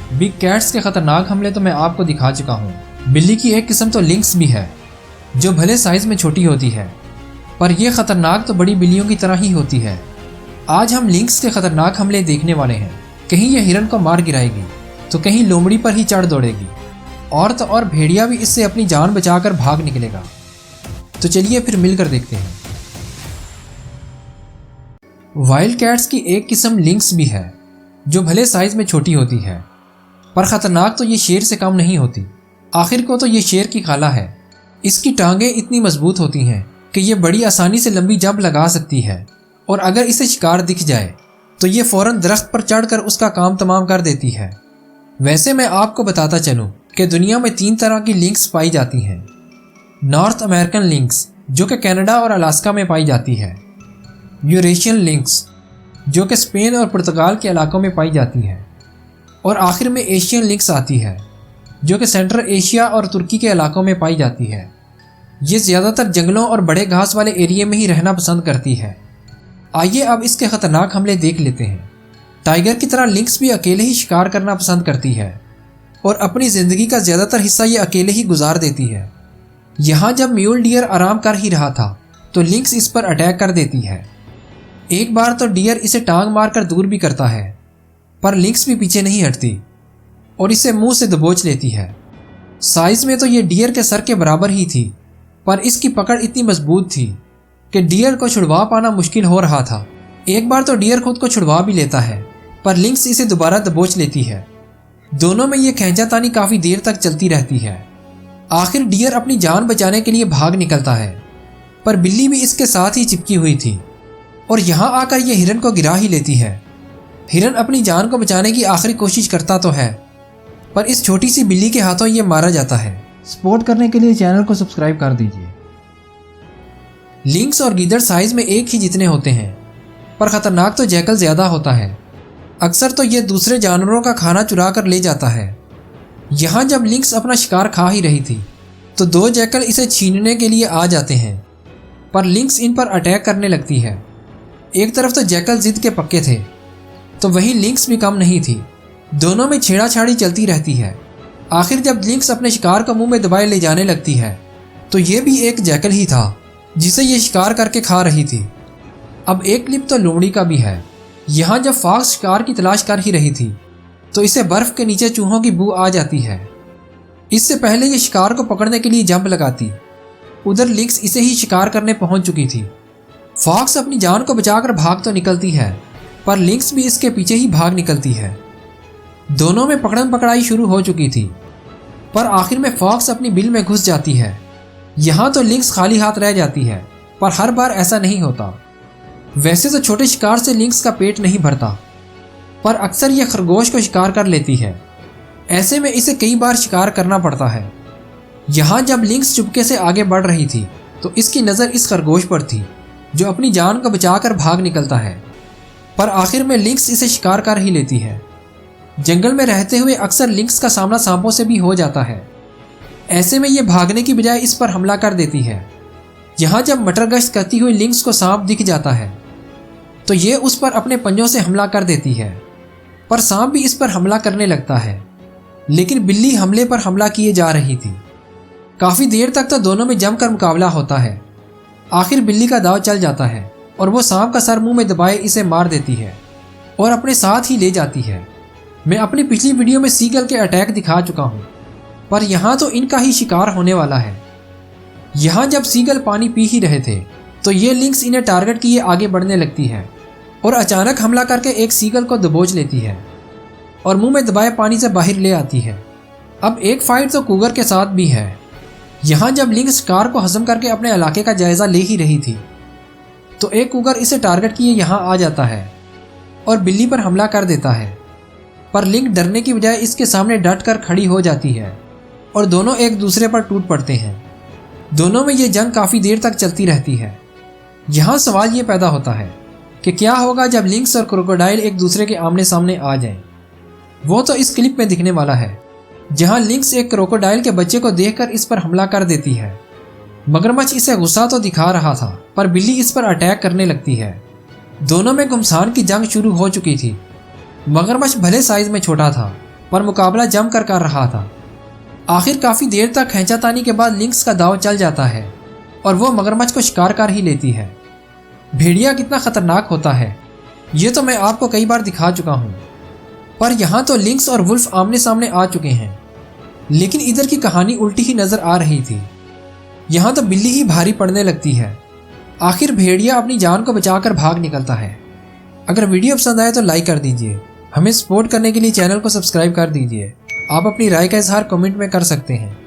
Big cats के खतरनाक हमले तो मैं आपको दिखा चुका हूँ। बिल्ली की एक किस्म तो लिंक्स भी है जो भले साइज में छोटी होती है, पर यह खतरनाक तो बड़ी बिल्लियों की तरह ही होती है। आज हम लिंक्स के खतरनाक हमले देखने वाले हैं। कहीं यह हिरन को मार गिराएगी तो कहीं लोमड़ी पर ही चढ़ दौड़ेगी, और तो और भेड़िया भी इससे अपनी जान बचाकर भाग निकलेगा। तो चलिए फिर मिलकर देखते हैं। वाइल्ड कैट्स की एक किस्म लिंक्स भी है जो भले साइज में छोटी होती है, पर खतरनाक तो ये शेर से कम नहीं होती। आखिर को तो ये शेर की खाला है। इसकी टांगें इतनी मजबूत होती हैं कि ये बड़ी आसानी से लंबी जंप लगा सकती है, और अगर इसे शिकार दिख जाए तो ये फौरन दरख्त पर चढ़कर उसका काम तमाम कर देती है। वैसे मैं आपको बताता चलूं कि दुनिया में 3 तरह की लिंक्स पाई जाती हैं। नॉर्थ अमेरिकन लिंक्स जो कि कनाडा और अलास्का में पाई जाती है, यूरेशियन लिंक्स जो कि स्पेन और पुर्तगाल के इलाकों में पाई जाती है, और आखिर में एशियन लिंक्स आती है जो कि सेंट्रल एशिया और तुर्की के इलाकों में पाई जाती है। ये ज़्यादातर जंगलों और बड़े घास वाले एरिया में ही रहना पसंद करती है। आइए अब इसके ख़तरनाक हमले देख लेते हैं। टाइगर की तरह लिंक्स भी अकेले ही शिकार करना पसंद करती है और अपनी ज़िंदगी का ज़्यादातर हिस्सा ये अकेले ही गुजार देती है। यहाँ जब म्यूल डियर आराम कर ही रहा था तो लिंक्स इस पर अटैक कर देती है। एक बार तो डियर इसे टांग मारकर दूर भी करता है, पर लिंक्स भी पीछे नहीं हटती और इसे मुंह से दबोच लेती है। साइज में तो ये डियर के सर के बराबर ही थी, पर इसकी पकड़ इतनी मजबूत थी कि डियर को छुड़वा पाना मुश्किल हो रहा था। एक बार तो डियर खुद को छुड़वा भी लेता है, पर लिंक्स इसे दोबारा दबोच लेती है। दोनों में ये खींचातानी काफ़ी देर तक चलती रहती है। आखिर डियर अपनी जान बचाने के लिए भाग निकलता है, पर बिल्ली भी इसके साथ ही चिपकी हुई थी और यहाँ आकर यह हिरन को गिरा ही लेती है। हिरन अपनी जान को बचाने की आखिरी कोशिश करता तो है, पर इस छोटी सी बिल्ली के हाथों ये मारा जाता है। सपोर्ट करने के लिए चैनल को सब्सक्राइब कर दीजिए। लिंक्स और गीदड़ साइज में एक ही जितने होते हैं, पर खतरनाक तो जैकल ज़्यादा होता है। अक्सर तो ये दूसरे जानवरों का खाना चुरा कर ले जाता है। यहाँ जब लिंक्स अपना शिकार खा ही रही थी तो 2 जैकल इसे छीनने के लिए आ जाते हैं, पर लिंक्स इन पर अटैक करने लगती है। एक तरफ तो जैकल जिद के पक्के थे तो वहीं लिंक्स भी कम नहीं थी। दोनों में छेड़ाछाड़ी चलती रहती है। आखिर जब लिंक्स अपने शिकार को मुंह में दबाए ले जाने लगती है तो ये भी एक जैकल ही था जिसे ये शिकार करके खा रही थी। अब एक क्लिप तो लोमड़ी का भी है। यहाँ जब फॉक्स शिकार की तलाश कर ही रही थी तो इसे बर्फ के नीचे चूहों की बू आ जाती है। इससे पहले ये शिकार को पकड़ने के लिए जंप लगाती, उधर लिंक्स इसे ही शिकार करने पहुंच चुकी थी। फॉक्स अपनी जान को बचाकर भाग तो निकलती है, पर लिंक्स भी इसके पीछे ही भाग निकलती है। दोनों में पकड़म पकड़ाई शुरू हो चुकी थी, पर आखिर में फॉक्स अपनी बिल में घुस जाती है। यहाँ तो लिंक्स खाली हाथ रह जाती है, पर हर बार ऐसा नहीं होता। वैसे तो छोटे शिकार से लिंक्स का पेट नहीं भरता, पर अक्सर यह खरगोश को शिकार कर लेती है। ऐसे में इसे कई बार शिकार करना पड़ता है। यहाँ जब लिंक्स चुपके से आगे बढ़ रही थी तो इसकी नज़र इस खरगोश पर थी जो अपनी जान को बचाकर भाग निकलता है, पर आखिर में लिंक्स इसे शिकार कर ही लेती है। जंगल में रहते हुए अक्सर लिंक्स का सामना सांपों से भी हो जाता है। ऐसे में ये भागने की बजाय इस पर हमला कर देती है। यहाँ जब मटर गश्त करती हुई लिंक्स को सांप दिख जाता है तो ये उस पर अपने पंजों से हमला कर देती है, पर सांप भी इस पर हमला करने लगता है। लेकिन बिल्ली हमले पर हमला किए जा रही थी। काफ़ी देर तक तो दोनों में जमकर मुकाबला होता है। आखिर बिल्ली का दाव चल जाता है और वो सांप का सर मुंह में दबाए इसे मार देती है और अपने साथ ही ले जाती है। मैं अपनी पिछली वीडियो में सीगल के अटैक दिखा चुका हूँ, पर यहाँ तो इनका ही शिकार होने वाला है। यहाँ जब सीगल पानी पी ही रहे थे तो ये लिंक्स इन्हें टारगेट किए आगे बढ़ने लगती है और अचानक हमला करके एक सीगल को दबोच लेती है और मुंह में दबाए पानी से बाहर ले आती है। अब एक फाइट तो कूगर के साथ भी है। यहाँ जब लिंक्स शिकार को हजम करके अपने इलाके का जायजा ले ही रही थी तो एक कूगर इसे टारगेट किए यहाँ आ जाता है और बिल्ली पर हमला कर देता है, पर लिंक डरने की बजाय इसके सामने डट कर खड़ी हो जाती है और दोनों एक दूसरे पर टूट पड़ते हैं। दोनों में ये जंग काफ़ी देर तक चलती रहती है। यहाँ सवाल ये पैदा होता है कि क्या होगा जब लिंक्स और क्रोकोडाइल एक दूसरे के आमने सामने आ जाएं। वो तो इस क्लिप में दिखने वाला है, जहाँ लिंक्स एक क्रोकोडाइल के बच्चे को देखकर इस पर हमला कर देती है। मगरमच्छ इसे गुस्सा तो दिखा रहा था, पर बिल्ली इस पर अटैक करने लगती है। दोनों में घुमसान की जंग शुरू हो चुकी थी। मगरमच्छ भले साइज में छोटा था, पर मुकाबला जम कर रहा था। आखिर काफ़ी देर तक खींचातानी के बाद लिंक्स का दाव चल जाता है और वो मगरमच्छ को शिकार कर ही लेती है। भेड़िया कितना खतरनाक होता है ये तो मैं आपको कई बार दिखा चुका हूँ, पर यहाँ तो लिंक्स और वुल्फ आमने सामने आ चुके हैं। लेकिन इधर की कहानी उल्टी ही नजर आ रही थी। यहाँ तो बिल्ली ही भारी पड़ने लगती है। आखिर भेड़िया अपनी जान को बचाकर भाग निकलता है। अगर वीडियो पसंद आए तो लाइक कर दीजिए। हमें सपोर्ट करने के लिए चैनल को सब्सक्राइब कर दीजिए। आप अपनी राय का इजहार कमेंट में कर सकते हैं।